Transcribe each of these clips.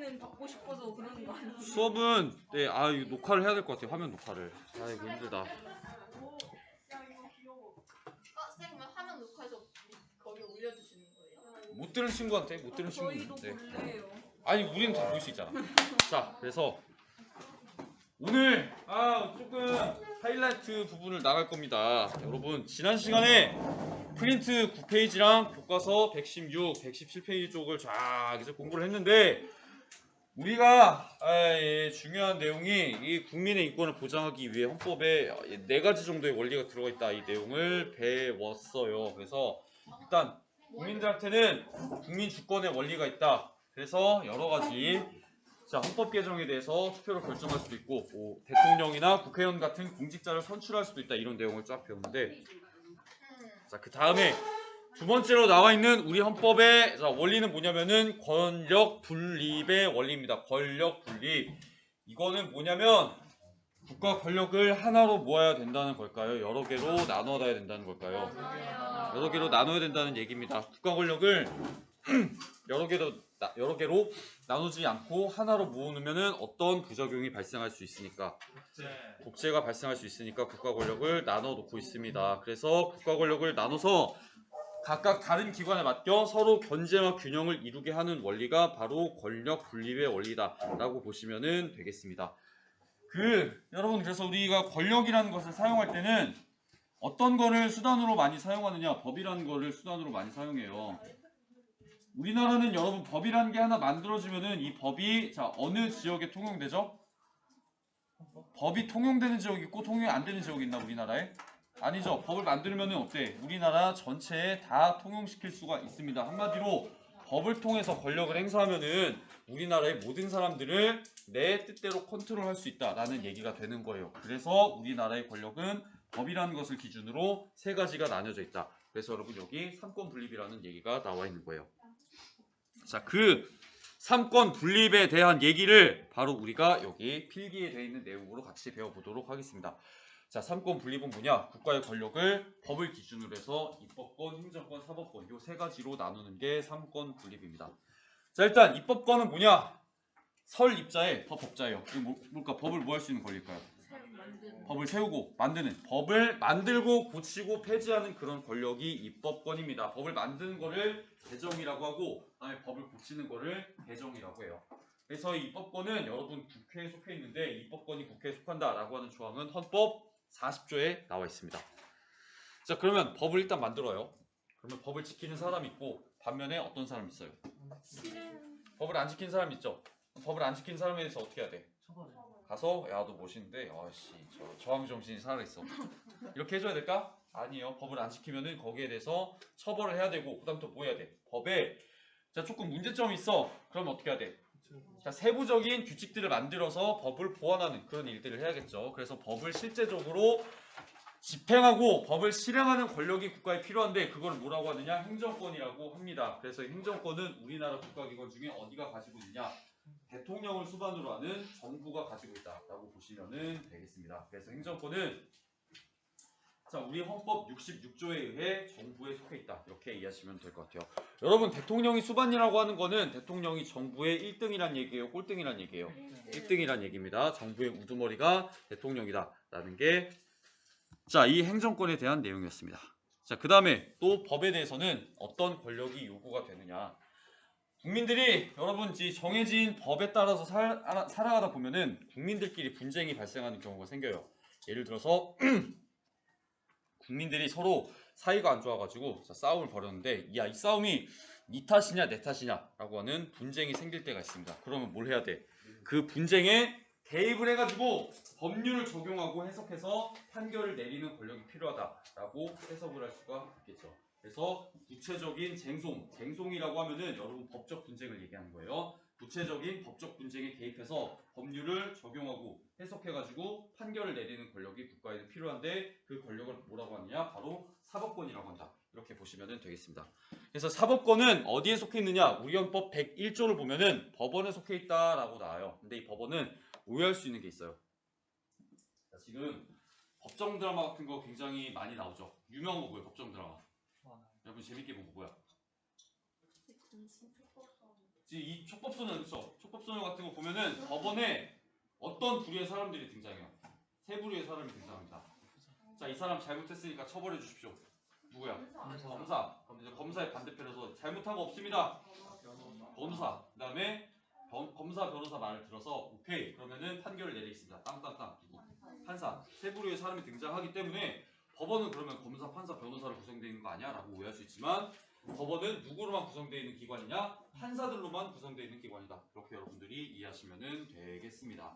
수업은 받고 싶어서 그러는 거 아니에요? 수업은 네, 이거 녹화를 해야 될 것 같아요. 화면 녹화를. 이거 힘들다. 쌤은 화면 녹화해서 거기 올려주시는 거예요? 못 들은 친구한테 못 들은 친구는 저희도 볼래요. 아니 우리는 다 볼 수 있잖아. 자, 그래서 오늘 조금 하이라이트 부분을 나갈 겁니다. 여러분 지난 시간에 프린트 9페이지랑 교과서 116, 117페이지 쪽을 쫙 이제 공부를 했는데 우리가 중요한 내용이 이 국민의 인권을 보장하기 위해 헌법에 4가지 정도의 원리가 들어가 있다. 이 내용을 배웠어요. 그래서 일단 국민들한테는 국민 주권의 원리가 있다. 그래서 여러 가지 헌법 개정에 대해서 투표로 결정할 수도 있고 대통령이나 국회의원 같은 공직자를 선출할 수도 있다. 이런 내용을 쫙 배웠는데 그 다음에 두 번째로 나와 있는 우리 헌법의 원리는 뭐냐면은 권력 분립의 원리입니다. 권력 분립. 이거는 뭐냐면 국가 권력을 하나로 모아야 된다는 걸까요? 여러 개로 나눠야 된다는 걸까요? 여러 개로 나눠야 된다는 얘기입니다. 국가 권력을 여러 개로 나누지 않고 하나로 모으면은 어떤 부작용이 발생할 수 있으니까 독재가 발생할 수 있으니까 국가 권력을 나눠 놓고 있습니다. 그래서 국가 권력을 나눠서 각각 다른 기관에 맡겨 서로 견제와 균형을 이루게 하는 원리가 바로 권력 분립의 원리다라고 보시면 되겠습니다. 여러분 그래서 우리가 권력이라는 것을 사용할 때는 어떤 거를 수단으로 많이 사용하느냐? 법이라는 거를 수단으로 많이 사용해요. 우리나라는 여러분 법이라는 게 하나 만들어지면은 이 법이 어느 지역에 통용되죠? 법이 통용되는 지역이 있고 통용이 안 되는 지역이 있나 우리나라에? 아니죠. 법을 만들면은 어때? 우리나라 전체에 다 통용시킬 수가 있습니다. 한마디로 법을 통해서 권력을 행사하면은 우리나라의 모든 사람들을 내 뜻대로 컨트롤할 수 있다라는 얘기가 되는 거예요. 그래서 우리나라의 권력은 법이라는 것을 기준으로 3가지가 나뉘어져 있다. 그래서 여러분 여기 삼권 분립이라는 얘기가 나와 있는 거예요. 자, 삼권 분립에 대한 얘기를 바로 우리가 여기 필기에 되어 있는 내용으로 같이 배워보도록 하겠습니다. 자, 삼권 분립은 뭐냐? 국가의 권력을 법을 기준으로 해서 입법권, 행정권, 사법권 이 3가지로 나누는 게 삼권 분립입니다. 자, 일단 입법권은 뭐냐? 설립자의 법자예요. 뭘까? 법을 뭐 할 수 있는 권리일까요? 법을 세우고 만드는, 법을 만들고 고치고 폐지하는 그런 권력이 입법권입니다. 법을 만드는 거를 개정이라고 하고 그다음에 법을 고치는 거를 개정이라고 해요. 그래서 이 입법권은 여러분 국회에 속해 있는데 입법권이 국회에 속한다라고 하는 조항은 헌법 40조에 나와 있습니다. 자, 그러면 법을 일단 만들어요. 그러면 법을 지키는 사람이 있고 반면에 어떤 사람이 있어요? 법을 안 지키는 사람이 있죠. 법을 안 지키는 사람에 대해서 어떻게 해야 돼? 가서 야 너 멋있는데 아씨 저항 정신이 살아있어 이렇게 해줘야 될까? 아니에요. 법을 안 지키면은 거기에 대해서 처벌을 해야 되고 그다음 또 뭐 해야 돼? 법에 조금 문제점이 있어. 그럼 어떻게 해야 돼? 세부적인 규칙들을 만들어서 법을 보완하는 그런 일들을 해야겠죠. 그래서 법을 실제적으로 집행하고 법을 실행하는 권력이 국가에 필요한데 그걸 뭐라고 하느냐? 행정권이라고 합니다. 그래서 행정권은 우리나라 국가기관 중에 어디가 가지고 있느냐? 대통령을 수반으로 하는 정부가 가지고 있다라고 보시면 되겠습니다. 그래서 행정권은 우리 헌법 66조에 의해 정부에 속해 있다. 이렇게 이해하시면 될 것 같아요. 여러분 대통령이 수반이라고 하는 거는 대통령이 정부의 1등이란 얘기예요? 꼴등이란 얘기예요? 1등이란 얘기입니다. 정부의 우두머리가 대통령이다 라는 게 이 행정권에 대한 내용이었습니다. 그 다음에 또 법에 대해서는 어떤 권력이 요구가 되느냐. 국민들이 여러분 정해진 법에 따라서 살아가다 보면은 국민들끼리 분쟁이 발생하는 경우가 생겨요. 예를 들어서 국민들이 서로 사이가 안 좋아가지고 싸움을 벌였는데 이 싸움이 네 탓이냐 내 탓이냐 라고 하는 분쟁이 생길 때가 있습니다. 그러면 뭘 해야 돼? 그 분쟁에 개입을 해가지고 법률을 적용하고 해석해서 판결을 내리는 권력이 필요하다라고 해석을 할 수가 있겠죠. 그래서 구체적인 쟁송이라고 하면은 여러분 법적 분쟁을 얘기하는 거예요. 구체적인 법적 분쟁에 개입해서 법률을 적용하고 해석해가지고 판결을 내리는 권력이 국가에는 필요한데 그 권력을 뭐라고 하느냐? 바로 사법권이라고 한다. 이렇게 보시면 되겠습니다. 그래서 사법권은 어디에 속해 있느냐? 우리 헌법 101조를 보면은 법원에 속해 있다라고 나와요. 근데 이 법원은 오해할 수 있는 게 있어요. 지금 법정 드라마 같은 거 굉장히 많이 나오죠. 유명한 거 뭐예요? 법정 드라마. 여러분 재밌게 본 거 뭐야? 이 촉법소년 그쵸? 촉법소년 그러면은 법원에 어떤 부류의 사람들이 등장해요? 세 부류의 사람이 등장합니다. 자, 이 사람 잘못했으니까 처벌해 주십시오. 누구야? 검사. 이제 검사의 반대편에서 잘못한 거 없습니다. 변호사. 그다음에 검사, 변호사 말을 들어서 오케이. 그러면은 판결을 내리겠습니다. 땅땅땅. 누구? 판사. 세 부류의 사람이 등장하기 때문에 법원은 그러면 검사, 판사, 변호사로 구성되어 있는 거 아니야? 라고 오해할 수 있지만 법원은 누구로만 구성되어 있는 기관이냐? 판사들로만 구성되어 있는 기관이다. 이렇게 여러분들이 이해하시면 되겠습니다.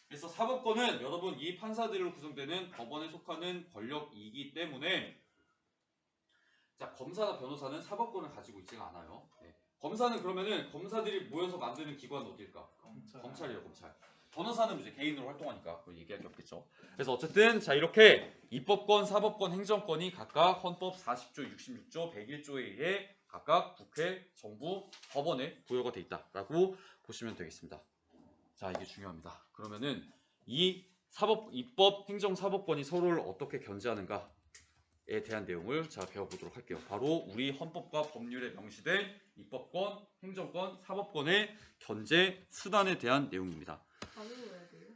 그래서 사법권은 여러분 이 판사들로 구성되는 법원에 속하는 권력이기 때문에 자, 검사나 변호사는 사법권을 가지고 있지가 않아요. 네. 검사는 그러면은 검사들이 모여서 만드는 기관은 어딜까? 검찰이에요, 검찰. 변호사는 이제 개인으로 활동하니까 그걸 얘기할 게 없겠죠. 그래서 어쨌든 자 이렇게 입법권, 사법권, 행정권이 각각 헌법 40조, 66조, 101조에 의해 각각 국회, 정부, 법원에 부여가 돼 있다라고 보시면 되겠습니다. 자 이게 중요합니다. 그러면은 이 입법, 행정, 사법권이 서로를 어떻게 견제하는가에 대한 내용을 자 배워보도록 할게요. 바로 우리 헌법과 법률에 명시된 입법권, 행정권, 사법권의 견제 수단에 대한 내용입니다. 다 외워야 돼요.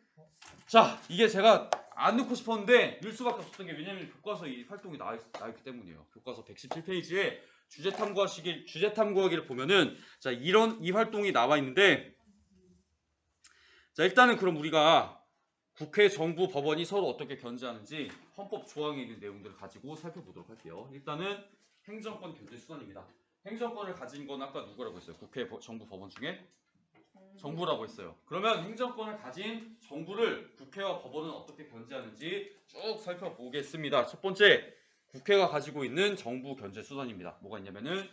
자, 이게 제가 안 넣고 싶었는데 넣을 수밖에 없었던 게 왜냐면 교과서 이 활동이 나있기 때문이에요. 교과서 117페이지에 주제 탐구하기를 보면은 자, 이 활동이 나와 있는데 자, 일단은 그럼 우리가 국회, 정부, 법원이 서로 어떻게 견제하는지 헌법 조항에 있는 내용들을 가지고 살펴보도록 할게요. 일단은 행정권 견제 수단입니다. 행정권을 가진 건 아까 누구라고 했어요? 국회, 정부, 법원 중에? 정부라고 했어요. 그러면 행정권을 가진 정부를 국회와 법원은 어떻게 견제하는지 쭉 살펴보겠습니다. 첫 번째, 국회가 가지고 있는 정부 견제 수단입니다. 뭐가 있냐면은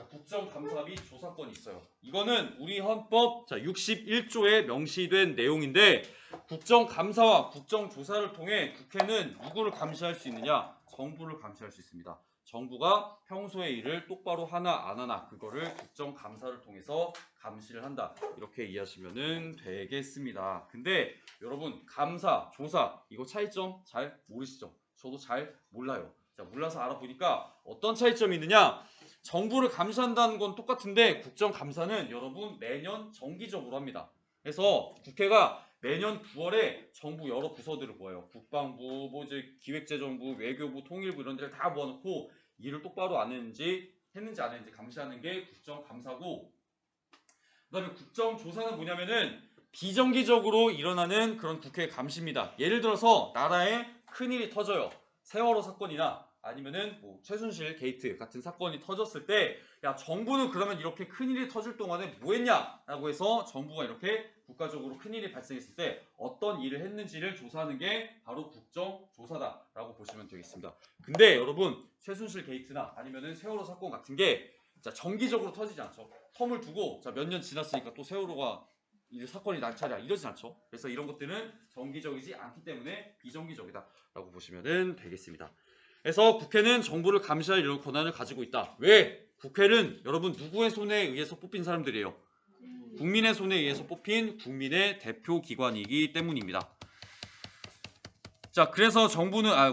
국정감사 및 조사권이 있어요. 이거는 우리 헌법 61조에 명시된 내용인데 국정감사와 국정조사를 통해 국회는 누구를 감시할 수 있느냐? 정부를 감시할 수 있습니다. 정부가 평소의 일을 똑바로 하나 안 하나 그거를 국정감사를 통해서 감시를 한다. 이렇게 이해하시면 되겠습니다. 근데 여러분 감사, 조사 이거 차이점 잘 모르시죠? 저도 잘 몰라요. 자, 몰라서 알아보니까 어떤 차이점이 있느냐? 정부를 감시한다는 건 똑같은데 국정감사는 여러분 매년 정기적으로 합니다. 그래서 국회가 매년 9월에 정부 여러 부서들을 모아요. 국방부, 기획재정부, 외교부, 통일부 이런 데를 다 모아놓고 일을 똑바로 안 했는지 안 했는지 감시하는 게 국정감사고 그 다음에 국정조사는 뭐냐면은 비정기적으로 일어나는 그런 국회 감시입니다. 예를 들어서 나라에 큰일이 터져요. 세월호 사건이나 아니면은 뭐 최순실 게이트 같은 사건이 터졌을 때 야 정부는 그러면 이렇게 큰일이 터질 동안에 뭐 했냐 라고 해서 정부가 이렇게 국가적으로 큰일이 발생했을 때 어떤 일을 했는지를 조사하는 게 바로 국정조사다 라고 보시면 되겠습니다. 근데 여러분 최순실 게이트나 아니면은 세월호 사건 같은 게 자, 정기적으로 터지지 않죠. 텀을 두고 자, 몇 년 지났으니까 또 세월호가 이 사건이 날 차례야 이러진 않죠. 그래서 이런 것들은 정기적이지 않기 때문에 비정기적이다 라고 보시면 되겠습니다. 그래서 국회는 정부를 감시할 이런 권한을 가지고 있다. 왜? 국회는 여러분 누구의 손에 의해서 뽑힌 사람들이에요? 국민의 손에 의해서 뽑힌 국민의 대표 기관이기 때문입니다. 자, 그래서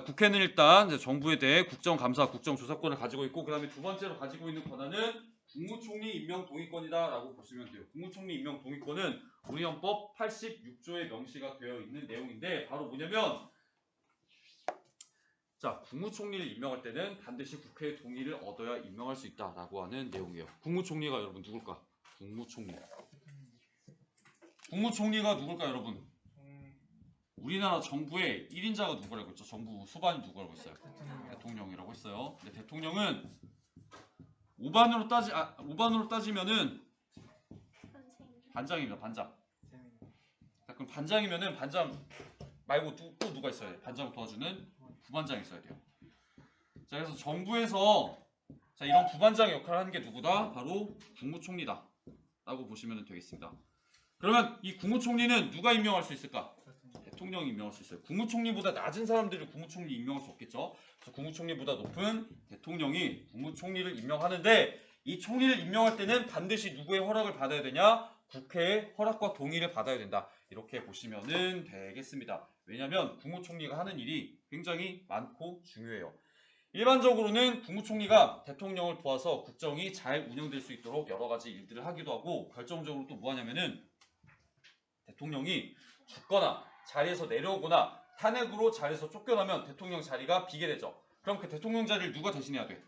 국회는 일단 이제 정부에 대해 국정감사, 국정조사권을 가지고 있고 그 다음에 두 번째로 가지고 있는 권한은 국무총리 임명 동의권이다 라고 보시면 돼요. 국무총리 임명 동의권은 우리 헌법 86조에 명시가 되어 있는 내용인데 바로 뭐냐면 자, 국무총리를 임명할 때는 반드시 국회의 동의를 얻어야 임명할 수 있다라고 하는 내용이에요. 국무총리가 여러분 누굴까? 국무총리가 누굴까 여러분? 우리나라 정부의 1인자가 누구라고 했죠? 정부 수반이 누구라고 했어요? 대통령이라고 했어요. 근데 대통령은 오반으로 따지면은 반장입니다. 반장. 자, 그럼 반장이면은 반장 말고 또 누가 있어야 돼? 반장을 도와주는 부반장이 있어야 돼요. 자, 그래서 정부에서 자, 이런 부반장 역할을 하는 게 누구다? 바로 국무총리다 라고 보시면 되겠습니다. 그러면 이 국무총리는 누가 임명할 수 있을까? 대통령이 임명할 수 있어요. 국무총리보다 낮은 사람들이 국무총리 임명할 수 없겠죠. 그래서 국무총리보다 높은 대통령이 국무총리를 임명하는데 이 총리를 임명할 때는 반드시 누구의 허락을 받아야 되냐? 국회의 허락과 동의를 받아야 된다. 이렇게 보시면 되겠습니다. 왜냐하면 국무총리가 하는 일이 굉장히 많고 중요해요. 일반적으로는 국무총리가 대통령을 도와서 국정이 잘 운영될 수 있도록 여러 가지 일들을 하기도 하고 결정적으로 또 뭐 하냐면은 대통령이 죽거나 자리에서 내려오거나 탄핵으로 자리에서 쫓겨나면 대통령 자리가 비게 되죠. 그럼 그 대통령 자리를 누가 대신해야 돼?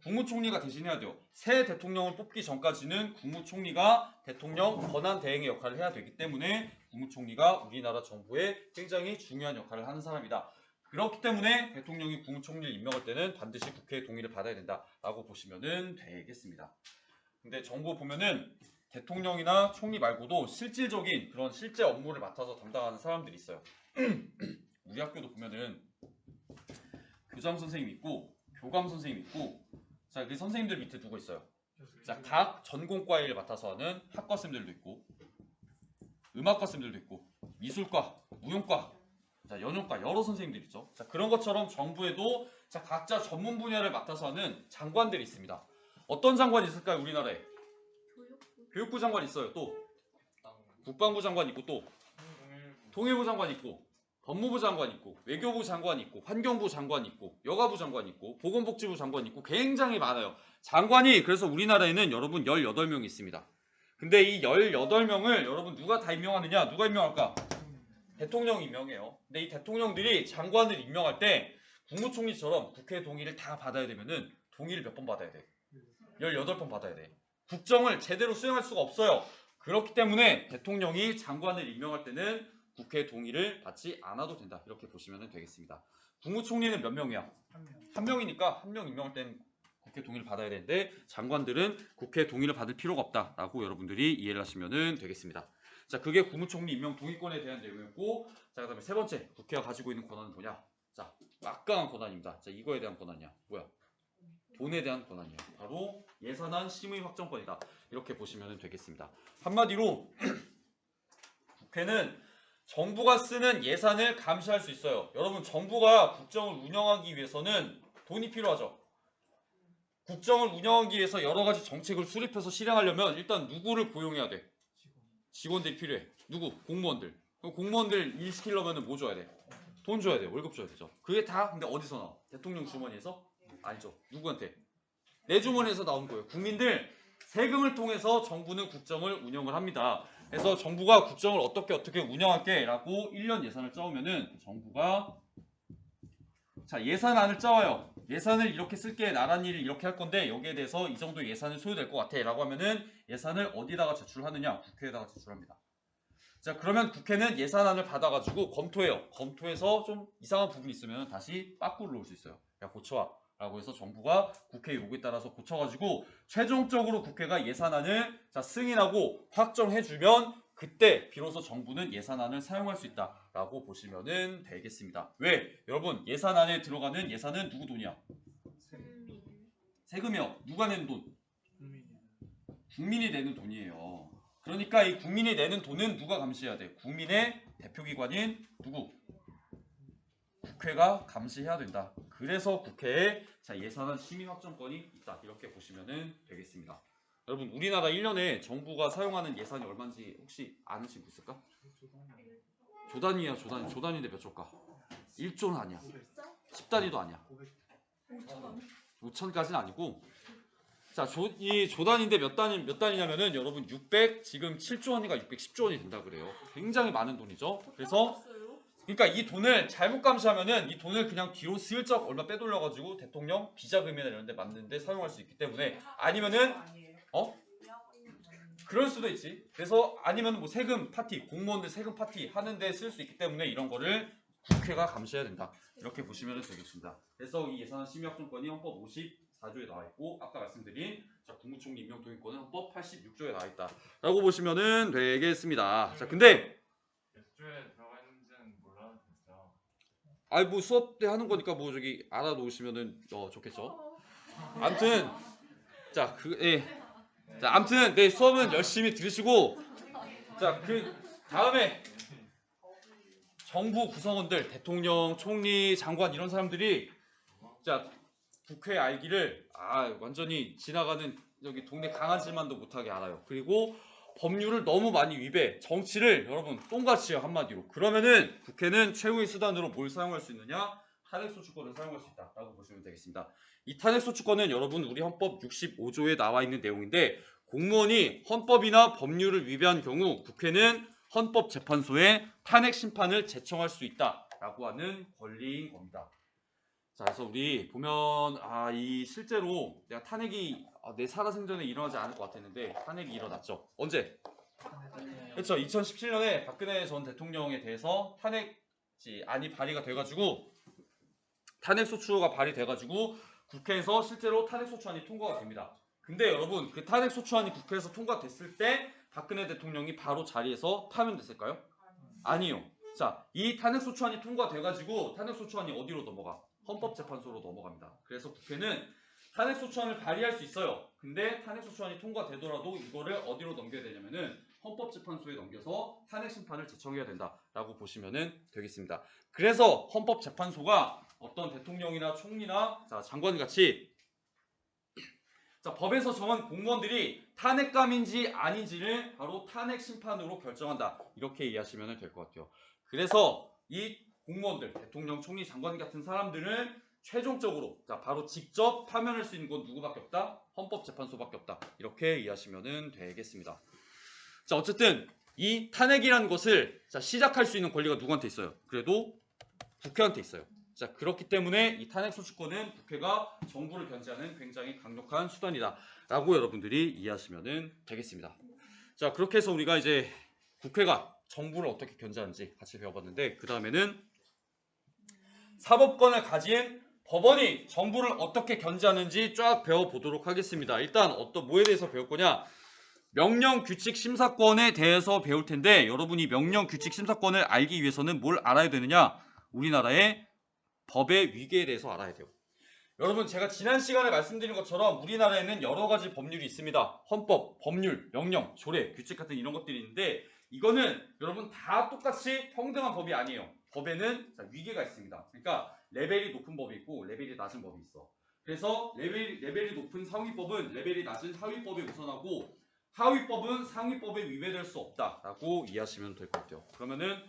국무총리가 대신해야 돼요. 새 대통령을 뽑기 전까지는 국무총리가 대통령 권한 대행의 역할을 해야 되기 때문에 국무총리가 우리나라 정부에 굉장히 중요한 역할을 하는 사람이다. 그렇기 때문에 대통령이 국무총리를 임명할 때는 반드시 국회의 동의를 받아야 된다라고 보시면 되겠습니다. 근데 정부 보면은 대통령이나 총리 말고도 실질적인 그런 실제 업무를 맡아서 담당하는 사람들이 있어요. 우리 학교도 보면은 교장 선생님 있고 교감 선생님 있고 자, 그 선생님들 밑에 누구 있어요? 자, 각 전공과 일을 맡아서 하는 학과 쌤들도 있고 음악과 쌤들도 있고 미술과, 무용과, 자, 연영과 여러 선생님들 있죠. 자, 그런 것처럼 정부에도 자, 각자 전문 분야를 맡아서 하는 장관들이 있습니다. 어떤 장관이 있을까요? 우리나라에? 교육부 장관 있어요. 또 국방부 장관 있고 또 통일부 장관 있고 법무부 장관 있고 외교부 장관 있고 환경부 장관 있고 여가부 장관 있고 보건복지부 장관 있고 굉장히 많아요. 장관이 그래서 우리나라에는 여러분 18명이 있습니다. 근데 이 18명을 여러분 누가 다 임명하느냐? 누가 임명할까? 대통령이 임명해요. 근데 이 대통령들이 장관을 임명할 때 국무총리처럼 국회 동의를 다 받아야 되면은 동의를 몇 번 받아야 돼? 18번 받아야 돼. 국정을 제대로 수행할 수가 없어요. 그렇기 때문에 대통령이 장관을 임명할 때는 국회 동의를 받지 않아도 된다. 이렇게 보시면 되겠습니다. 국무총리는 몇 명이야? 한 명이니까 한 명 임명할 때는 국회 동의를 받아야 되는데 장관들은 국회 동의를 받을 필요가 없다라고 여러분들이 이해를 하시면 되겠습니다. 자, 그게 국무총리 임명 동의권에 대한 내용이었고, 자, 그다음에 세 번째 국회가 가지고 있는 권한은 뭐냐? 자, 막강한 권한입니다. 자, 이거에 대한 권한이야. 뭐야? 돈에 대한 권한이야. 바로 예산안 심의 확정권이다. 이렇게 보시면 되겠습니다. 한마디로 국회는 정부가 쓰는 예산을 감시할 수 있어요. 여러분, 정부가 국정을 운영하기 위해서는 돈이 필요하죠. 국정을 운영하기 위해서 여러 가지 정책을 수립해서 실행하려면 일단 누구를 고용해야 돼? 직원들이 필요해. 누구? 공무원들. 그럼 공무원들 일 시키려면 뭐 줘야 돼? 돈 줘야 돼. 월급 줘야 되죠. 그게 다 근데 어디서 나와? 대통령 주머니에서? 아니죠. 누구한테? 내 주머니에서 나온 거예요. 국민들 세금을 통해서 정부는 국정을 운영을 합니다. 그래서 정부가 국정을 어떻게 운영할게 라고 1년 예산을 짜오면은 정부가 자, 예산안을 짜와요. 예산을 이렇게 쓸게. 나란 일을 이렇게 할 건데 여기에 대해서 이 정도 예산은 소요될 것 같아 라고 하면은 예산을 어디다가 제출하느냐? 국회에다가 제출합니다. 자, 그러면 국회는 예산안을 받아가지고 검토해요. 검토해서 좀 이상한 부분이 있으면 다시 빠꾸를 놓을 수 있어요. 야, 고쳐와 라고 해서 정부가 국회 요구에 따라서 고쳐가지고 최종적으로 국회가 예산안을 자, 승인하고 확정해주면 그때 비로소 정부는 예산안을 사용할 수 있다라고 보시면 되겠습니다. 왜? 여러분, 예산안에 들어가는 예산은 누구 돈이야? 세금이요. 누가 내는 돈? 국민이 내는 돈이에요. 그러니까 이 국민이 내는 돈은 누가 감시해야 돼? 국민의 대표기관인 누구? 국회가 감시해야 된다. 그래서 국회에 자, 예산안 심의 확정권이 있다. 이렇게 보시면 되겠습니다. 여러분, 우리나라 1년에 정부가 사용하는 예산이 얼마인지 혹시 아는 친구 있을까? 조단위야, 조단위. 조단위인데 몇 조일까? 1조는 아니야. 10단위도 아니야. 5천까지는 아니고. 자, 이 조단위인데 몇 단위냐면은 여러분 600 지금 7조 원인가 610조 원이 된다 그래요. 굉장히 많은 돈이죠. 그래서 그러니까 이 돈을 잘못 감시하면은 이 돈을 그냥 뒤로 슬쩍 얼마 빼돌려가지고 대통령 비자금이나 이런 데 맞는데 사용할 수 있기 때문에 아니면은 그럴 수도 있지. 그래서 아니면 뭐 세금 파티, 공무원들 세금 파티 하는데 쓸 수 있기 때문에 이런 거를 국회가 감시해야 된다. 이렇게 보시면 되겠습니다. 그래서 이 예산안 심의 확정권이 헌법 54조에 나와 있고 아까 말씀드린 자, 국무총리 임명 동의권은 헌법 86조에 나와 있다라고 보시면 되겠습니다. 자, 근데 몇 조에 들어가 있는지는 몰라도 됐어요. 아이 뭐 수업 때 하는 거니까 뭐 저기 알아놓으시면은 좋겠죠. 아무튼 자, 자, 아무튼 네, 수업은 열심히 들으시고 자, 그 다음에 정부 구성원들, 대통령, 총리, 장관 이런 사람들이 자, 국회 알기를 완전히 지나가는 여기 동네 강아지만도 못하게 알아요. 그리고 법률을 너무 많이 위배, 정치를 여러분 똥같이 해요. 한마디로. 그러면은 국회는 최후의 수단으로 뭘 사용할 수 있느냐? 탄핵소추권을 사용할 수 있다라고 보시면 되겠습니다. 이 탄핵소추권은 여러분 우리 헌법 65조에 나와 있는 내용인데 공무원이 헌법이나 법률을 위배한 경우 국회는 헌법재판소에 탄핵 심판을 제청할 수 있다라고 하는 권리인 겁니다. 자, 그래서 우리 보면 이 실제로 내가 탄핵이 내 살아생전에 일어나지 않을 것 같았는데 탄핵이 일어났죠. 언제? 그렇죠. 2017년에 박근혜 전 대통령에 대해서 탄핵안이 발의가 돼가지고 탄핵소추가 발의돼가지고 국회에서 실제로 탄핵소추안이 통과가 됩니다. 근데 여러분 그 탄핵소추안이 국회에서 통과됐을 때 박근혜 대통령이 바로 자리에서 파면됐을까요? 아니요. 자, 이 탄핵소추안이 통과돼가지고 탄핵소추안이 어디로 넘어가? 헌법재판소로 넘어갑니다. 그래서 국회는 탄핵소추안을 발의할 수 있어요. 근데 탄핵소추안이 통과되더라도 이거를 어디로 넘겨야 되냐면은 헌법재판소에 넘겨서 탄핵심판을 제청해야 된다라고 보시면 되겠습니다. 그래서 헌법재판소가 어떤 대통령이나 총리나 장관같이 법에서 정한 공무원들이 탄핵감인지 아닌지를 바로 탄핵심판으로 결정한다. 이렇게 이해하시면 될 것 같아요. 그래서 이 공무원들, 대통령, 총리, 장관 같은 사람들을 최종적으로 바로 직접 파면할 수 있는 건 누구밖에 없다? 헌법재판소밖에 없다. 이렇게 이해하시면 되겠습니다. 자, 어쨌든 이 탄핵이라는 것을 시작할 수 있는 권리가 누구한테 있어요? 그래도 국회한테 있어요. 자, 그렇기 때문에 이 탄핵소추권은 국회가 정부를 견제하는 굉장히 강력한 수단이다 라고 여러분들이 이해하시면 되겠습니다. 자, 그렇게 해서 우리가 이제 국회가 정부를 어떻게 견제하는지 같이 배워봤는데, 그 다음에는 사법권을 가진 법원이 정부를 어떻게 견제하는지 쫙 배워보도록 하겠습니다. 일단 뭐에 대해서 배울 거냐? 명령 규칙 심사권에 대해서 배울 텐데, 여러분이 명령 규칙 심사권을 알기 위해서는 뭘 알아야 되느냐? 우리나라의 법의 위계에 대해서 알아야 돼요. 여러분, 제가 지난 시간에 말씀드린 것처럼 우리나라에는 여러 가지 법률이 있습니다. 헌법, 법률, 명령, 조례, 규칙 같은 이런 것들이 있는데, 이거는 여러분 다 똑같이 평등한 법이 아니에요. 법에는 위계가 있습니다. 그러니까 레벨이 높은 법이 있고 레벨이 낮은 법이 있어. 그래서 레벨이 높은 상위법은 레벨이 낮은 하위법에 우선하고, 하위법은 상위법에 위배될 수 없다라고 이해하시면 될 것 같아요. 그러면은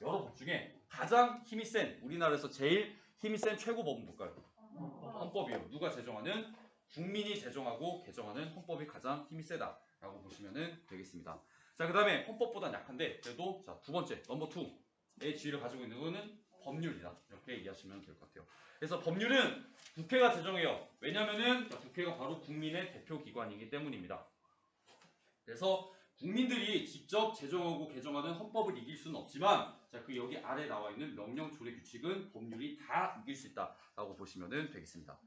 여러 법 중에 가장 힘이 센, 우리나라에서 제일 힘이 센 최고법은 뭘까요? 헌법이에요. 누가 제정하는? 국민이 제정하고 개정하는 헌법이 가장 힘이 세다라고 보시면 되겠습니다. 자, 그 다음에 헌법보단 약한데 그래도 두 번째 넘버 2의 지위를 가지고 있는 것은 법률이다. 이렇게 이해하시면 될 것 같아요. 그래서 법률은 국회가 제정해요. 왜냐면은 국회가 바로 국민의 대표기관이기 때문입니다. 그래서 국민들이 직접 제정하고 개정하는 헌법을 이길 수는 없지만, 그 여기 아래 나와 있는 명령, 조례, 규칙은 법률이 다 이길 수 있다라고 보시면 되겠습니다.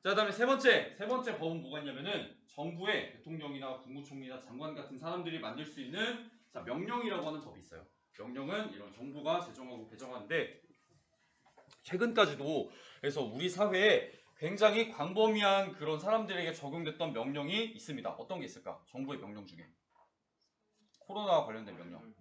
자, 그다음에 세 번째 법은 뭐가 있냐면은 정부의 대통령이나 국무총리나 장관 같은 사람들이 만들 수 있는 명령이라고 하는 법이 있어요. 명령은 이런 정부가 제정하고 개정하는데, 최근까지도 그래서 우리 사회에 굉장히 광범위한 그런 사람들에게 적용됐던 명령이 있습니다. 어떤 게 있을까? 정부의 명령 중에 코로나와 관련된 명령,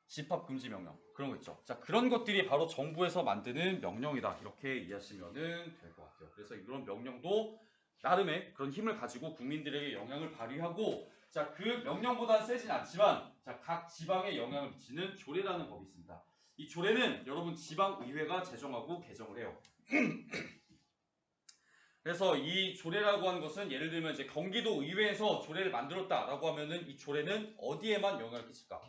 집합금지 명령, 그런 거 있죠. 자, 그런 것들이 바로 정부에서 만드는 명령이다. 이렇게 이해하시면 될 것 같아요. 그래서 이런 명령도 나름의 그런 힘을 가지고 국민들에게 영향을 발휘하고, 그 명령보다는 세진 않지만 각 지방에 영향을 미치는 조례라는 법이 있습니다. 이 조례는 여러분 지방의회가 제정하고 개정을 해요. 그래서 이 조례라고 하는 것은 예를 들면 이제 경기도 의회에서 조례를 만들었다라고 하면은 이 조례는 어디에만 영향을 끼칠까?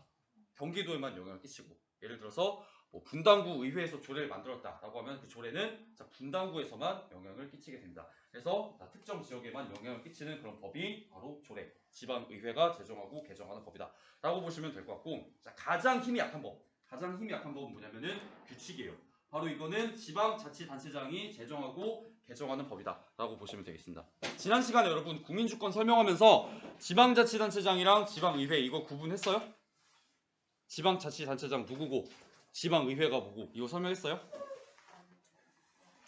경기도에만 영향을 끼치고, 예를 들어서 분당구 의회에서 조례를 만들었다라고 하면 그 조례는 분당구에서만 영향을 끼치게 됩니다. 그래서 특정 지역에만 영향을 끼치는 그런 법이 바로 조례, 지방의회가 제정하고 개정하는 법이다 라고 보시면 될 것 같고, 가장 힘이 약한 법은 뭐냐면은 규칙이에요. 바로 이거는 지방자치단체장이 제정하고 개정하는 법이다 라고 보시면 되겠습니다. 지난 시간에 여러분 국민주권 설명하면서 지방자치단체장이랑 지방의회 이거 구분했어요? 지방자치단체장 누구고 지방의회가 뭐고 이거 설명했어요?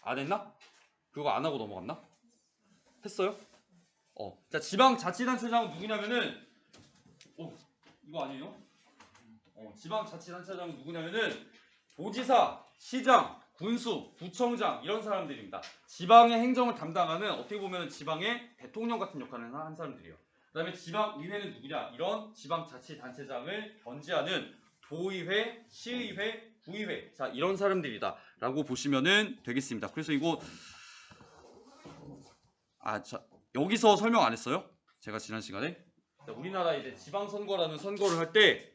안 했나? 그거 안 하고 넘어갔나? 했어요? 자, 지방자치단체장은 누구냐면은 이거 아니에요? 지방자치단체장은 누구냐면은 도지사, 시장, 군수, 구청장 이런 사람들입니다. 지방의 행정을 담당하는, 어떻게 보면 지방의 대통령 같은 역할을 하는 사람들이에요. 그 다음에 지방의회는 누구냐? 이런 지방자치단체장을 견제하는 도의회, 시의회, 구의회, 자, 이런 사람들이다 라고 보시면 되겠습니다. 그래서 이거 여기서 설명 안 했어요? 제가 지난 시간에 우리나라 이제 지방선거라는 선거를 할 때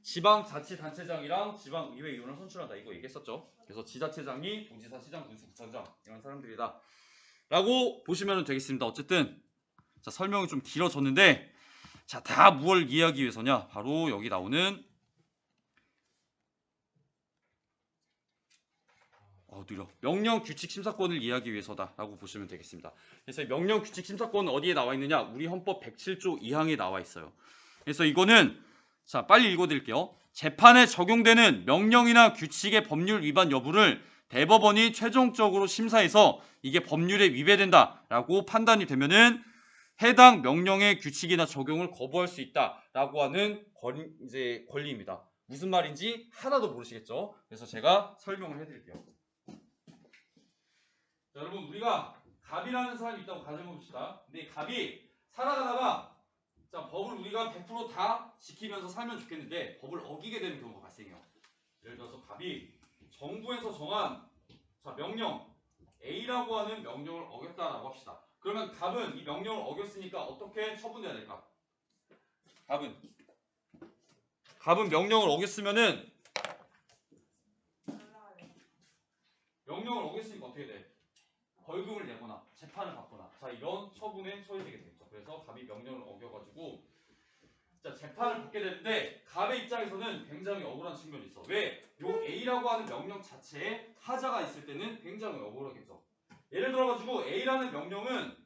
지방자치단체장이랑 지방의회의원을 선출한다. 이거 얘기했었죠. 그래서 지자체장이 도지사, 시장, 군수, 구청장 이런 사람들이다. 라고 보시면 되겠습니다. 어쨌든 자, 설명이 좀 길어졌는데 자, 다 무엇을 이해하기 위해서냐? 바로 여기 나오는 느려. 명령 규칙 심사권을 이해하기 위해서다라고 보시면 되겠습니다. 그래서 명령 규칙 심사권은 어디에 나와 있느냐? 우리 헌법 107조 2항에 나와 있어요. 그래서 이거는 자, 빨리 읽어드릴게요. 재판에 적용되는 명령이나 규칙의 법률 위반 여부를 대법원이 최종적으로 심사해서 이게 법률에 위배된다라고 판단이 되면은 해당 명령의 규칙이나 적용을 거부할 수 있다라고 하는 권리입니다. 무슨 말인지 하나도 모르시겠죠? 그래서 제가 설명을 해드릴게요. 자, 여러분 우리가 갑이라는 사람이 있다고 가정해봅시다. 근데 이 갑이 살아가다가 자, 법을 우리가 100% 다 지키면서 살면 좋겠는데 법을 어기게 되는 경우가 발생해요. 예를 들어서 갑이 정부에서 정한 자, 명령 A라고 하는 명령을 어겼다라고 합시다. 그러면 갑은 이 명령을 어겼으니까 어떻게 처분해야 될까? 갑은 명령을 어겼으면은 명령을 어겼으니까 어떻게 돼? 벌금을 내거나 재판을 받거나 자, 이런 처분에 처해지게 되겠죠. 그래서 갑이 명령을 어겨가지고 자, 재판을 받게 되는데 갑의 입장에서는 굉장히 억울한 측면이 있어. 왜? 요 A라고 하는 명령 자체에 하자가 있을 때는 굉장히 억울하겠죠. 예를 들어가지고 A라는 명령은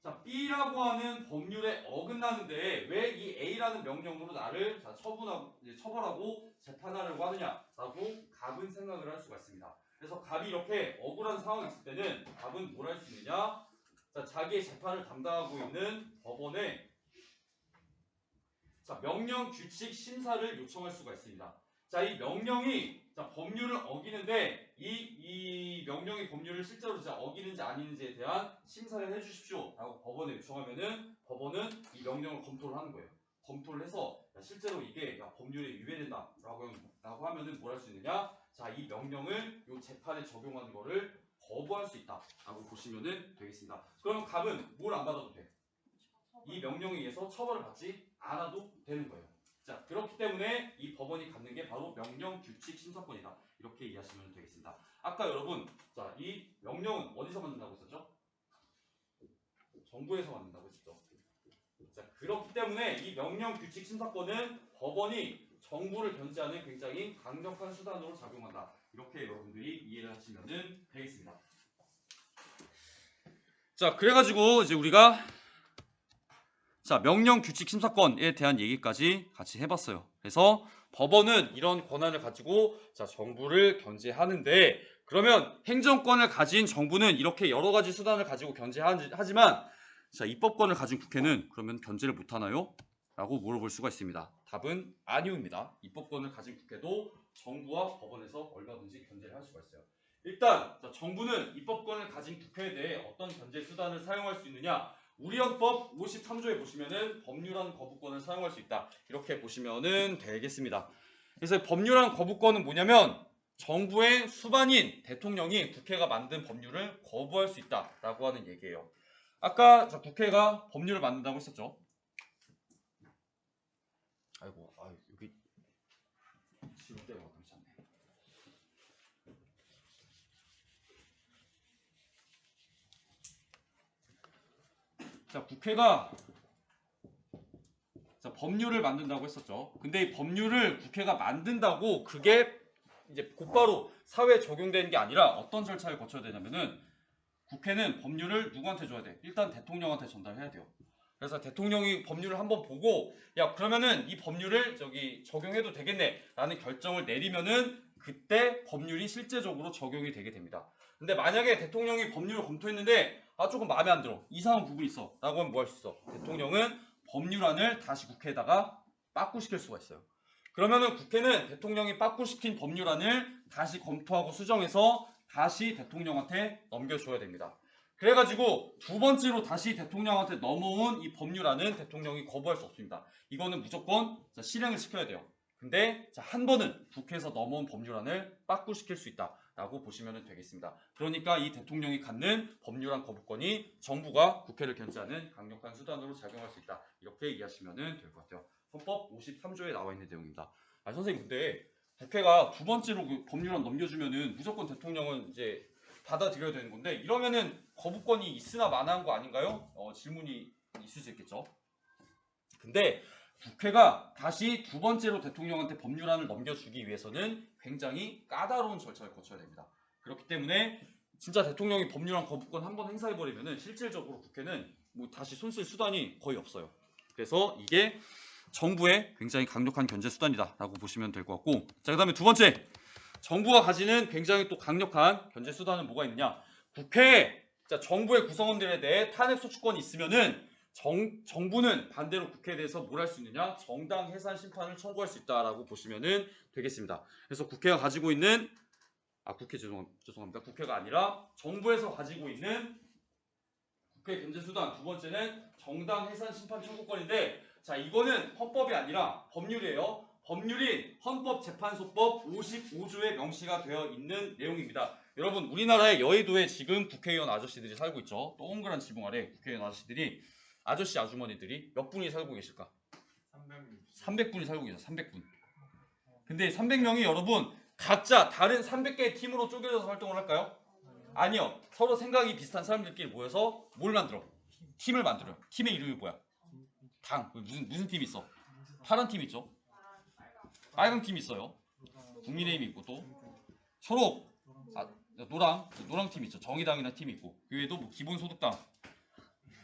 자, B라고 하는 법률에 어긋나는데 왜 이 A라는 명령으로 나를 자, 처벌하고 재판하려고 하느냐라고 갑은 생각을 할 수가 있습니다. 그래서 갑이 이렇게 억울한 상황이 있을 때는 갑은 뭘 할 수 있느냐? 자, 자기의 재판을 담당하고 있는 법원에 자, 명령 규칙 심사를 요청할 수가 있습니다. 자, 이 명령이 자, 법률을 어기는데 이 명령의 법률을 실제로 진짜 어기는지 아니는지에 대한 심사를 해주십시오 라고 법원에 요청하면은 법원은 이 명령을 검토를 하는 거예요. 검토를 해서 야, 실제로 이게 법률에 위배된다 라고 하면은 뭘 할 수 있느냐? 자, 이 명령을 이 재판에 적용하는 거를 거부할 수 있다 라고 보시면 되겠습니다. 그럼 갑은 뭘 안 받아도 돼? 이 명령에 의해서 처벌을 받지 않아도 되는 거예요. 자, 그렇기 때문에 이 법원이 갖는 게 바로 명령 규칙 심사권이다. 이렇게 이해하시면 되겠습니다. 아까 여러분, 자, 이 명령은 어디서 만든다고 했었죠? 정부에서 만든다고 했었죠. 자, 그렇기 때문에 이 명령 규칙 심사권은 법원이 정부를 견제하는 굉장히 강력한 수단으로 작용한다. 이렇게 여러분들이 이해를 하시면 되겠습니다. 자, 그래가지고 이제 우리가 자, 명령 규칙 심사권에 대한 얘기까지 같이 해봤어요. 그래서 법원은 이런 권한을 가지고 자, 정부를 견제하는데 그러면 행정권을 가진 정부는 이렇게 여러 가지 수단을 가지고 견제하지만 자, 입법권을 가진 국회는 그러면 견제를 못하나요? 라고 물어볼 수가 있습니다. 답은 아니오입니다. 입법권을 가진 국회도 정부와 법원에서 얼마든지 견제를 할 수가 있어요. 일단 자, 정부는 입법권을 가진 국회에 대해 어떤 견제 수단을 사용할 수 있느냐? 우리 헌법 53조에 보시면은 법률안 거부권을 사용할 수 있다. 이렇게 보시면은 되겠습니다. 그래서 법률안 거부권은 뭐냐면 정부의 수반인 대통령이 국회가 만든 법률을 거부할 수 있다라고 하는 얘기예요. 아까 자, 국회가 법률을 만든다고 했었죠. 아이고, 여기 지울대가 그렇지 않네. 자, 국회가 자, 법률을 만든다고 했었죠. 근데 이 법률을 국회가 만든다고 그게 이제 곧바로 사회에 적용되는 게 아니라 어떤 절차를 거쳐야 되냐면은 국회는 법률을 누구한테 줘야 돼? 일단 대통령한테 전달해야 돼요. 그래서 대통령이 법률을 한번 보고 야, 그러면은 이 법률을 적용해도 되겠네 라는 결정을 내리면은 그때 법률이 실제적으로 적용이 되게 됩니다. 근데 만약에 대통령이 법률을 검토했는데 조금 마음에 안 들어, 이상한 부분이 있어 라고 하면 뭐 할 수 있어? 대통령은 법률안을 다시 국회에다가 빠꾸시킬 수가 있어요. 그러면은 국회는 대통령이 빠꾸시킨 법률안을 다시 검토하고 수정해서 다시 대통령한테 넘겨줘야 됩니다. 그래가지고 두 번째로 다시 대통령한테 넘어온 이 법률안은 대통령이 거부할 수 없습니다. 이거는 무조건 실행을 시켜야 돼요. 근데 한 번은 국회에서 넘어온 법률안을 빠꾸시킬 수 있다 라고 보시면 되겠습니다. 그러니까 이 대통령이 갖는 법률안 거부권이 정부가 국회를 견제하는 강력한 수단으로 작용할 수 있다. 이렇게 이해하시면 될 것 같아요. 헌법 53조에 나와 있는 내용입니다. 선생님 근데 국회가 두 번째로 그 법률안 넘겨주면은 무조건 대통령은 이제 받아들여야 되는 건데 이러면은 거부권이 있으나 마나한 거 아닌가요? 질문이 있을 수 있겠죠. 근데 국회가 다시 두 번째로 대통령한테 법률안을 넘겨주기 위해서는 굉장히 까다로운 절차를 거쳐야 됩니다. 그렇기 때문에 진짜 대통령이 법률안 거부권 한번 행사해버리면은 실질적으로 국회는 뭐 다시 손쓸 수단이 거의 없어요. 그래서 이게 정부의 굉장히 강력한 견제 수단이다라고 보시면 될 것 같고, 자 그다음에 두 번째, 정부가 가지는 굉장히 또 강력한 견제 수단은 뭐가 있느냐? 국회에 자 정부의 구성원들에 대해 탄핵 소추권이 있으면은 정부는 반대로 국회에 대해서 뭘 할 수 있느냐? 정당 해산 심판을 청구할 수 있다라고 보시면 되겠습니다. 그래서 국회가 가지고 있는 죄송합니다. 국회가 아니라 정부에서 가지고 있는 국회 견제 수단 두 번째는 정당 해산 심판 청구권인데, 자 이거는 헌법이 아니라 법률이에요. 법률인 헌법재판소법 55조에 명시가 되어 있는 내용입니다. 여러분 우리나라의 여의도에 지금 국회의원 아저씨들이 살고 있죠. 동그란 지붕 아래 국회의원 아저씨들이 아저씨 아주머니들이 몇 분이 살고 계실까? 300분이 살고 계세요. 300분. 근데 300명이 여러분 각자 다른 300개의 팀으로 쪼개져서 활동을 할까요? 아니요. 서로 생각이 비슷한 사람들끼리 모여서 뭘 만들어? 팀을 만들어요. 팀의 이름이 뭐야? 당. 무슨 팀이 있어? 파란 팀 있죠? 빨간 팀 있어요. 국민의힘이 있고 또 초록, 노랑 팀 있죠. 정의당이라는 팀이 있고 그 외에도 뭐 기본소득당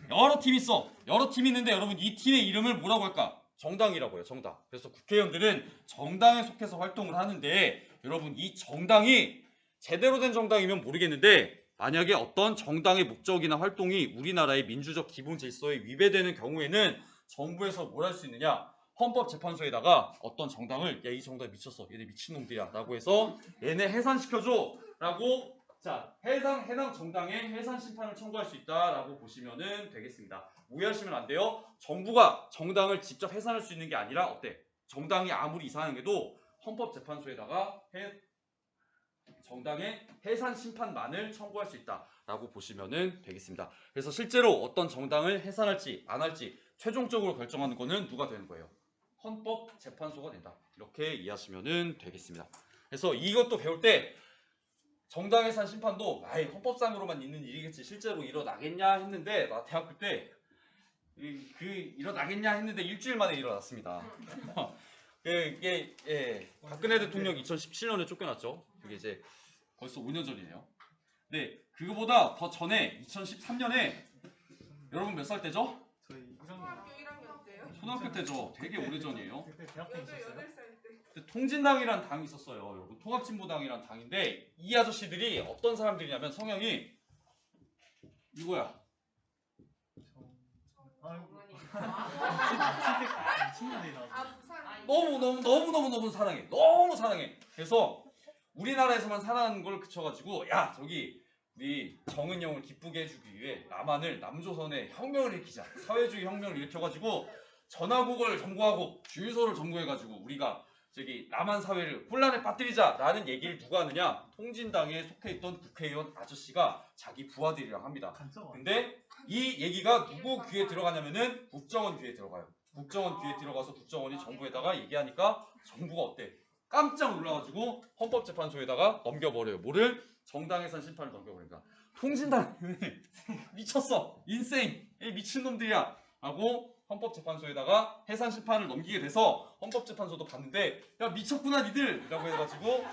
여러 팀이 있어. 여러 팀이 있는데 여러분 이 팀의 이름을 뭐라고 할까? 정당이라고 해요. 정당. 그래서 국회의원들은 정당에 속해서 활동을 하는데 여러분 이 정당이 제대로 된 정당이면 모르겠는데 만약에 어떤 정당의 목적이나 활동이 우리나라의 민주적 기본 질서에 위배되는 경우에는 정부에서 뭘 할 수 있느냐? 헌법재판소에다가 어떤 정당을 야 이 정당 미쳤어. 얘네 미친놈들이야 라고 해서 얘네 해산시켜줘 라고 해당 정당의 해산 심판을 청구할 수 있다라고 보시면 되겠습니다. 오해하시면 안 돼요. 정부가 정당을 직접 해산할 수 있는 게 아니라 어때? 정당이 아무리 이상한 게도 헌법재판소에다가 정당의 해산 심판만을 청구할 수 있다라고 보시면 되겠습니다. 그래서 실제로 어떤 정당을 해산할지 안 할지 최종적으로 결정하는 거는 누가 되는 거예요? 헌법재판소가 된다. 이렇게 이해하시면 되겠습니다. 그래서 이것도 배울 때 정당 해산 심판도 헌법상으로만 있는 일이겠지 실제로 일어나겠냐 했는데 나 대학교 때 일어나겠냐 했는데 일주일 만에 일어났습니다. 이게 박근혜 대통령 2017년에 쫓겨났죠. 그게 이제 벌써 5년 전이네요. 네, 그거보다 더 전에 2013년에 여러분 몇 살 때죠? 저희 1학년 때요? 초등학교 때죠. 되게 오래전이에요. 그때 대학생 있었어요? 8살 때. 통진당이란 당이 있었어요. 여러분 통합진보당이란 당인데 이 아저씨들이 어떤 사람들이냐면 성향이 이거야. 친구들이 나와서 너무 사랑해. 너무 사랑해. 그래서 우리나라에서만 사랑하는 걸 그쳐가지고 야 저기 우리 정은영을 기쁘게 해주기 위해 남조선에 혁명을 일으키자. 사회주의 혁명을 일으켜가지고 전화국을 점거하고 주유소를 점거해가지고 우리가 저기 남한 사회를 혼란에 빠뜨리자라는 얘기를 누가 하느냐? 통진당에 속해있던 국회의원 아저씨가 자기 부하들이랑 합니다. 근데 이 얘기가 누구 귀에 들어가냐면은 국정원 귀에 들어가요. 국정원 귀에 들어가서 국정원이 정부에다가 얘기하니까 정부가 어때? 깜짝 놀라가지고 헌법재판소에다가 넘겨버려요. 뭐를? 정당해산 심판을 넘겨버린다. 통진당 미쳤어. 인생 미친놈들이야 하고 헌법재판소에다가 해산 심판을 넘기게 돼서 헌법재판소도 봤는데 야 미쳤구나 니들 라고 해가지고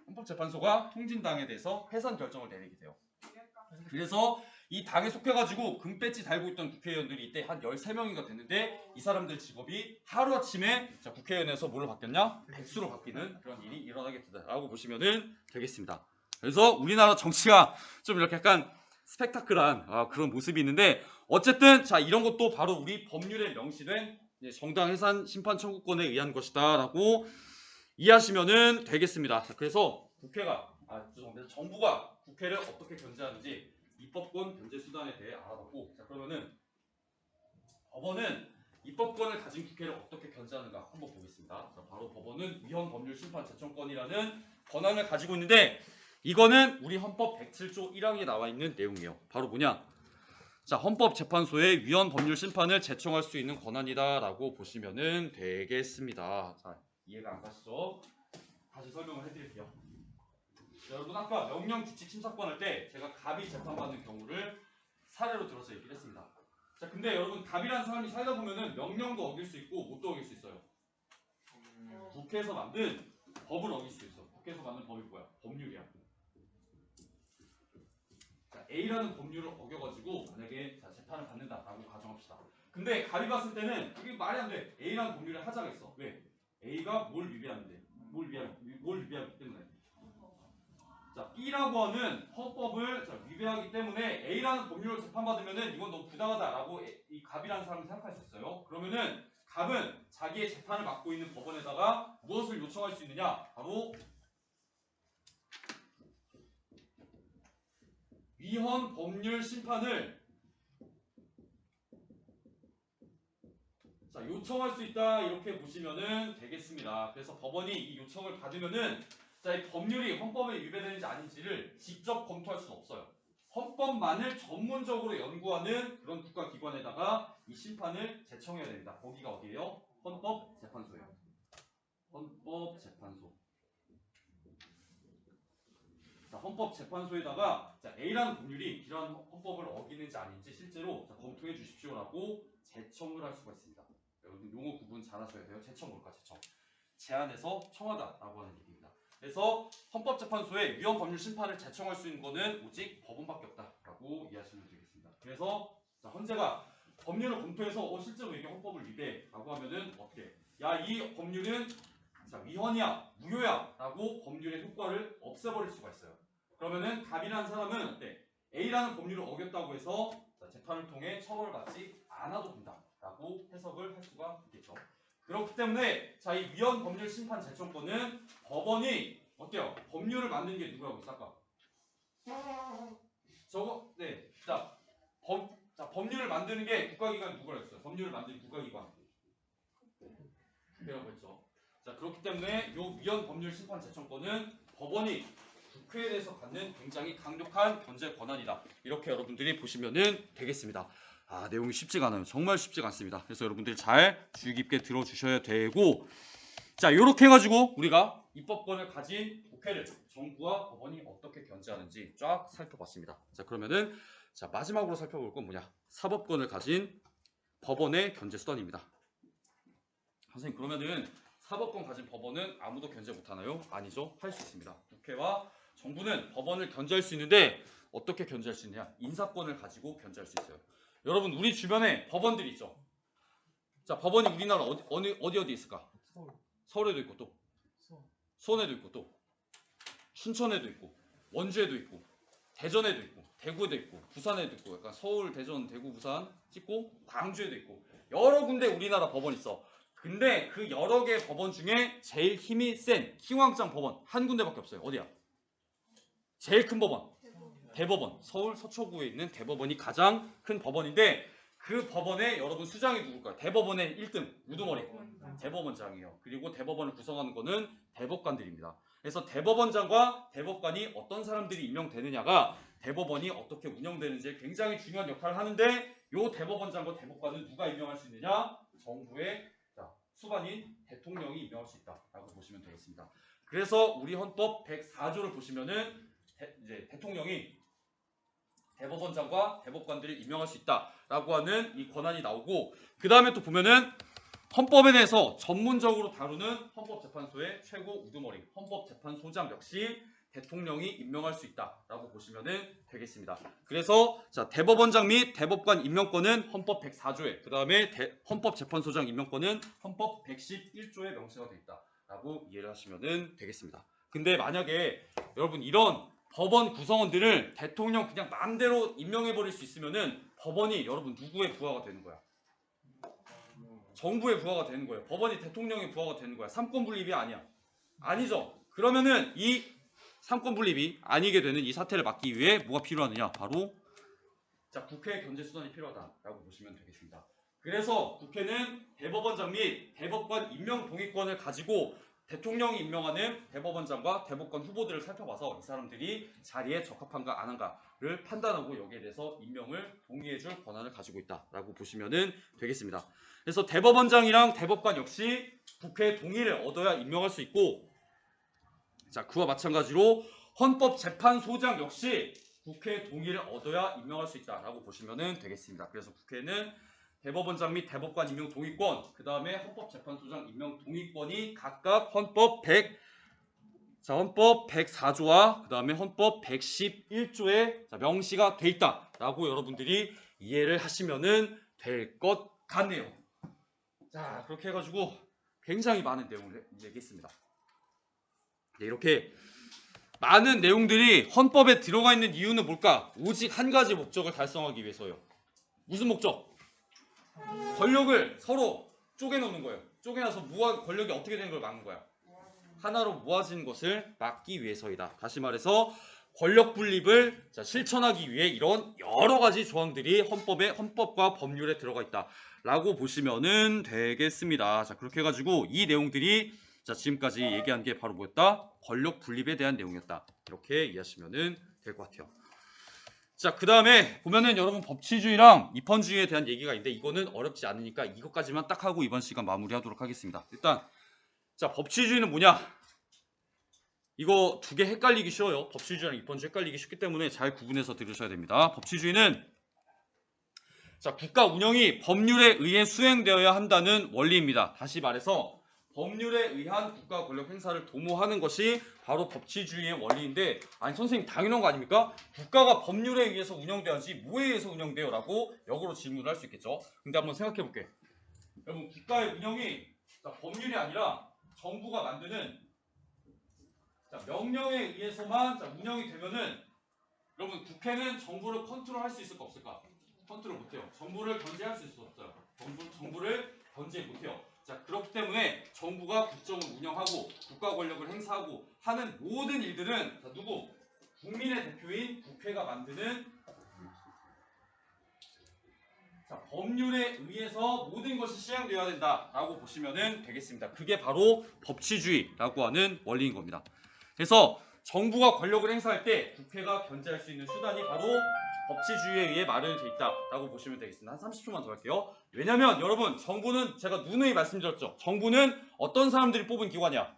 헌법재판소가 통진당에 대해서 해산 결정을 내리게 돼요. 그래서 이 당에 속해가지고 금배지 달고 있던 국회의원들이 이때 한 13명인가 됐는데 이 사람들 직업이 하루아침에 국회의원에서 뭘로 바뀌었냐? 백수로 바뀌는 그런 일이 일어나게 되다라고 보시면 되겠습니다. 그래서 우리나라 정치가 좀 이렇게 약간 스펙타클한 그런 모습이 있는데 어쨌든 이런 것도 바로 우리 법률에 명시된 정당 해산 심판 청구권에 의한 것이다 라고 이해하시면 되겠습니다. 그래서 정부가 국회를 어떻게 견제하는지 입법권 견제 수단에 대해 알아봤고 그러면은 법원은 입법권을 가진 국회를 어떻게 견제하는가 한번 보겠습니다. 바로 법원은 위헌 법률 심판 제청권이라는 권한을 가지고 있는데 이거는 우리 헌법 107조 1항에 나와 있는 내용이에요. 바로 뭐냐? 자, 헌법재판소의 위헌 법률 심판을 제청할 수 있는 권한이다라고 보시면은 되겠습니다. 자, 이해가 안 가시죠? 다시 설명을 해드릴게요. 여러분 아까 명령 규칙 침사권 할 때 제가 갑이 재판받는 경우를 사례로 들어서 얘기를 했습니다. 자, 근데 여러분 갑이라는 사람이 살다 보면은 명령도 어길 수 있고 못도 어길 수 있어요. 국회에서 만든 법을 어길 수 있어. 국회에서 만든 법이 뭐야? 법률이야. 자, A라는 법률을 어겨가지고 만약에 자, 재판을 받는다라고 가정합시다. 근데 갑이 봤을 때는 그게 말이 안 돼. A라는 법률에 하자가 있어. 왜? A가 뭘 위배하는데? 뭘 위배하기 때문에. 자, B라고 하는 헌법을 위배하기 때문에 A라는 법률을 재판받으면은 이건 너무 부당하다라고 이 갑이라는 사람이 생각할 수 있어요. 그러면은 갑은 자기의 재판을 맡고 있는 법원에다가 무엇을 요청할 수 있느냐? 바로 위헌 법률 심판을 요청할 수 있다 이렇게 보시면은 되겠습니다. 그래서 법원이 이 요청을 받으면은 자, 이 법률이 헌법에 위배되는지 아닌지를 직접 검토할 수는 없어요. 헌법만을 전문적으로 연구하는 그런 국가기관에다가 이 심판을 제청해야 됩니다. 거기가 어디예요? 헌법재판소예요. 헌법재판소. 자, 헌법재판소에다가 자, A라는 법률이 이러한 헌법을 어기는지 아닌지 실제로 자, 검토해 주십시오라고 제청을 할 수가 있습니다. 여러분 용어 구분 잘 하셔야 돼요. 제청 뭘까? 제청. 제안해서 청하다라고 하는 얘기입니다. 그래서 헌법재판소에 위헌 법률 심판을 제청할 수 있는 것은 오직 법원밖에 없다라고 이해하시면 되겠습니다. 그래서 자, 헌재가 법률을 검토해서 실제로 이게 헌법을 위배라고 하면은 어떻게? 야, 이 법률은 자, 위헌이야, 무효야라고 법률의 효과를 없애버릴 수가 있어요. 그러면은 갑이라는 사람은 어때? A라는 법률을 어겼다고 해서 자, 재판을 통해 처벌을 받지 않아도 된다라고 해석을 할 수가 있겠죠. 그렇기 때문에 자, 이 위헌 법률 심판 제청권은 법원이 어때요? 법률을 만드는 게 누구라고 했어 아까? 저거 네. 자, 법률을 만드는 게 국가기관 누구라고 했어요? 법률을 만드는 국가기관. 국회라고 했죠. 자, 그렇기 때문에 이 위헌 법률 심판 제청권은 법원이 국회에 대해서 갖는 굉장히 강력한 견제 권한이다. 이렇게 여러분들이 보시면은 되겠습니다. 아, 내용이 쉽지가 않아요. 정말 쉽지가 않습니다. 그래서 여러분들이 잘 주의 깊게 들어주셔야 되고, 자, 이렇게 해가지고 우리가 입법권을 가진 국회를 정부와 법원이 어떻게 견제하는지 쫙 살펴봤습니다. 자, 그러면은 자, 마지막으로 살펴볼 건 뭐냐? 사법권을 가진 법원의 견제 수단입니다. 선생님, 그러면은 사법권 가진 법원은 아무도 견제 못하나요? 아니죠. 할 수 있습니다. 국회와 정부는 법원을 견제할 수 있는데 어떻게 견제할 수 있느냐? 인사권을 가지고 견제할 수 있어요. 여러분, 우리 주변에 법원들이 있죠. 자, 법원이 우리나라 어디 있을까? 서울에도 있고 또 수원에도 있고 또 춘천에도 있고 원주에도 있고 대전에도 있고 대구에도 있고 부산에도 있고 약간 서울, 대전, 대구, 부산 찍고 광주에도 있고 여러 군데 우리나라 법원 있어. 근데 그 여러 개 법원 중에 제일 힘이 센 킹왕짱 법원 한 군데밖에 없어요. 어디야? 제일 큰 법원 대법원. 서울 서초구에 있는 대법원이 가장 큰 법원인데 그 법원의 여러분 수장이 누굴까요? 대법원의 1등 우두머리 대법원장이에요. 그리고 대법원을 구성하는 거는 대법관들입니다. 그래서 대법원장과 대법관이 어떤 사람들이 임명되느냐가 대법원이 어떻게 운영되는지 굉장히 중요한 역할을 하는데 이 대법원장과 대법관은 누가 임명할 수 있느냐? 정부의 수반인 대통령이 임명할 수 있다라고 보시면 되겠습니다. 그래서 우리 헌법 104조를 보시면은 이제 대통령이 대법원장과 대법관들을 임명할 수 있다라고 하는 이 권한이 나오고, 그 다음에 또 보면은 헌법에 대해서 전문적으로 다루는 헌법재판소의 최고 우두머리 헌법재판소장 역시 대통령이 임명할 수 있다라고 보시면 되겠습니다. 그래서 자, 대법원장 및 대법관 임명권은 헌법 104조에, 그 다음에 헌법재판소장 임명권은 헌법 111조에 명시가 되어 있다라고 이해를 하시면 되겠습니다. 근데 만약에 여러분 이런 법원 구성원들을 대통령 그냥 마음대로 임명해버릴 수 있으면은 법원이 여러분 누구의 부하가 되는 거야? 정부의 부하가 되는 거예요. 법원이 대통령의 부하가 되는 거야. 삼권 분립이 아니야. 아니죠. 그러면은 이 삼권 분립이 아니게 되는 이 사태를 막기 위해 뭐가 필요하느냐? 바로 자, 국회 견제 수단이 필요하다라고 보시면 되겠습니다. 그래서 국회는 대법원장 및 대법관 임명 동의권을 가지고 대통령이 임명하는 대법원장과 대법관 후보들을 살펴봐서 이 사람들이 자리에 적합한가 안 한가를 판단하고 여기에 대해서 임명을 동의해줄 권한을 가지고 있다라고 보시면 되겠습니다. 그래서 대법원장이랑 대법관 역시 국회의 동의를 얻어야 임명할 수 있고, 자 그와 마찬가지로 헌법재판소장 역시 국회의 동의를 얻어야 임명할 수 있다라고 보시면 되겠습니다. 그래서 국회는 대법원장 및 대법관 임명 동의권, 그 다음에 헌법재판소장 임명 동의권이 각각 헌법 104조와 그 다음에 헌법 111조에 명시가 돼 있다라고 여러분들이 이해를 하시면 될 것 같네요. 자 그렇게 해가지고 굉장히 많은 내용을 얘기했습니다. 네, 이렇게 많은 내용들이 헌법에 들어가 있는 이유는 뭘까? 오직 한 가지 목적을 달성하기 위해서요. 무슨 목적? 권력을 서로 쪼개놓는 거예요. 쪼개놔서 권력이 어떻게 되는 걸 막는 거야. 하나로 모아진 것을 막기 위해서이다. 다시 말해서 권력 분립을 실천하기 위해 이런 여러 가지 조항들이 헌법과 법률에 들어가 있다라고 보시면 되겠습니다. 자 그렇게 해가지고 이 내용들이 지금까지 얘기한 게 바로 뭐였다? 권력 분립에 대한 내용이었다. 이렇게 이해하시면 될 것 같아요. 자, 그 다음에 보면은 여러분 법치주의랑 입헌주의에 대한 얘기가 있는데 이거는 어렵지 않으니까 이것까지만 딱 하고 이번 시간 마무리하도록 하겠습니다. 일단 자 법치주의는 뭐냐? 이거 두 개 헷갈리기 쉬워요. 법치주의랑 입헌주의 헷갈리기 쉽기 때문에 잘 구분해서 들으셔야 됩니다. 법치주의는 자 국가 운영이 법률에 의해 수행되어야 한다는 원리입니다. 다시 말해서 법률에 의한 국가 권력 행사를 도모하는 것이 바로 법치주의의 원리인데, 아니 선생님 당연한 거 아닙니까? 국가가 법률에 의해서 운영돼야지 뭐에 의해서 운영돼요? 라고 역으로 질문을 할 수 있겠죠. 근데 한번 생각해 볼게요. 여러분 국가의 운영이 법률이 아니라 정부가 만드는 명령에 의해서만 운영이 되면은 여러분 국회는 정부를 컨트롤할 수 있을까 없을까? 컨트롤 못해요. 정부를 견제할 수 있을 수 없어요. 정부를 견제 못해요. 자 그렇기 때문에 정부가 국정을 운영하고 국가 권력을 행사하고 하는 모든 일들은 누구? 국민의 대표인 국회가 만드는 법률에 의해서 모든 것이 시행되어야 된다라고 보시면 되겠습니다. 그게 바로 법치주의라고 하는 원리인 겁니다. 그래서 정부가 권력을 행사할 때 국회가 견제할 수 있는 수단이 바로 법치주의에 의해 마련이 돼 있다라고 보시면 되겠습니다. 한 30초만 더 할게요. 왜냐면 여러분 정부는 제가 누누이 말씀드렸죠. 정부는 어떤 사람들이 뽑은 기관이야?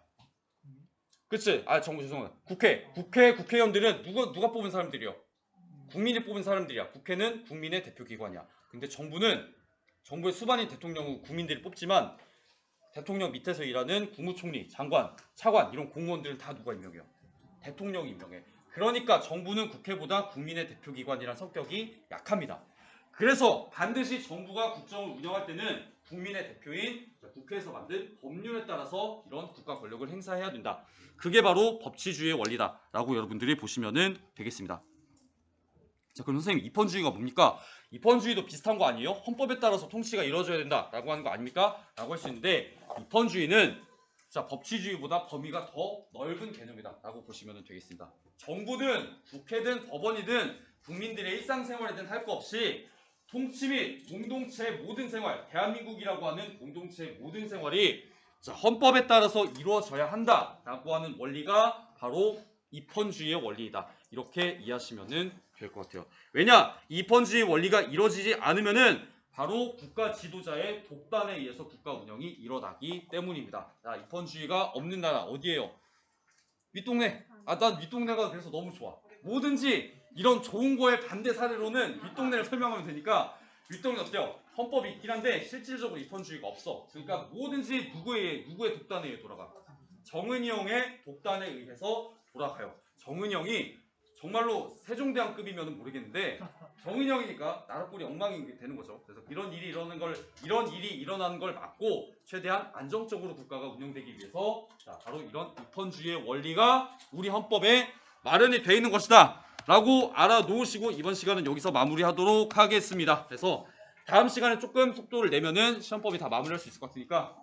그치? 정부 죄송합니다. 국회의원들은 누가 뽑은 사람들이요? 국민이 뽑은 사람들이야. 국회는 국민의 대표기관이야. 근데 정부는 정부의 수반인 대통령은 국민들이 뽑지만 대통령 밑에서 일하는 국무총리, 장관, 차관 이런 공무원들은 다 누가 임명해요? 대통령이 임명해. 그러니까 정부는 국회보다 국민의 대표기관이라는 성격이 약합니다. 그래서 반드시 정부가 국정을 운영할 때는 국민의 대표인 국회에서 만든 법률에 따라서 이런 국가 권력을 행사해야 된다. 그게 바로 법치주의의 원리다라고 여러분들이 보시면 되겠습니다. 자 그럼 선생님 입헌주의가 뭡니까? 입헌주의도 비슷한 거 아니에요? 헌법에 따라서 통치가 이루어져야 된다라고 하는 거 아닙니까? 라고 할 수 있는데 입헌주의는 법치주의보다 범위가 더 넓은 개념이다 라고 보시면 되겠습니다. 정부든 국회든 법원이든 국민들의 일상생활에든 할 거 없이 통치 및 공동체의 모든 생활, 대한민국이라고 하는 공동체의 모든 생활이 헌법에 따라서 이루어져야 한다라고 하는 원리가 바로 입헌주의의 원리이다. 이렇게 이해하시면 될 것 같아요. 왜냐? 입헌주의 원리가 이루어지지 않으면은 바로 국가 지도자의 독단에 의해서 국가 운영이 일어나기 때문입니다. 자, 입헌주의가 없는 나라 어디예요? 윗동네. 난 윗동네가 그래서 너무 좋아. 뭐든지 이런 좋은 거에 반대 사례로는 윗동네를 설명하면 되니까 윗동네 어때요? 헌법이 있긴 한데 실질적으로 입헌주의가 없어. 그러니까 뭐든지 누구의 독단에 의해 돌아가. 정은이 형의 독단에 의해서 돌아가요. 정은이 형이 정말로 세종대왕급이면 모르겠는데 정은이 형이니까 나라 꼴이 엉망이 되는 거죠. 그래서 이런 일이 일어나는 걸 막고 최대한 안정적으로 국가가 운영되기 위해서 바로 이런 입헌주의의 원리가 우리 헌법에 마련이 되어 있는 것이다 라고 알아놓으시고 이번 시간은 여기서 마무리하도록 하겠습니다. 그래서 다음 시간에 조금 속도를 내면은 시험법이 다 마무리할 수 있을 것 같으니까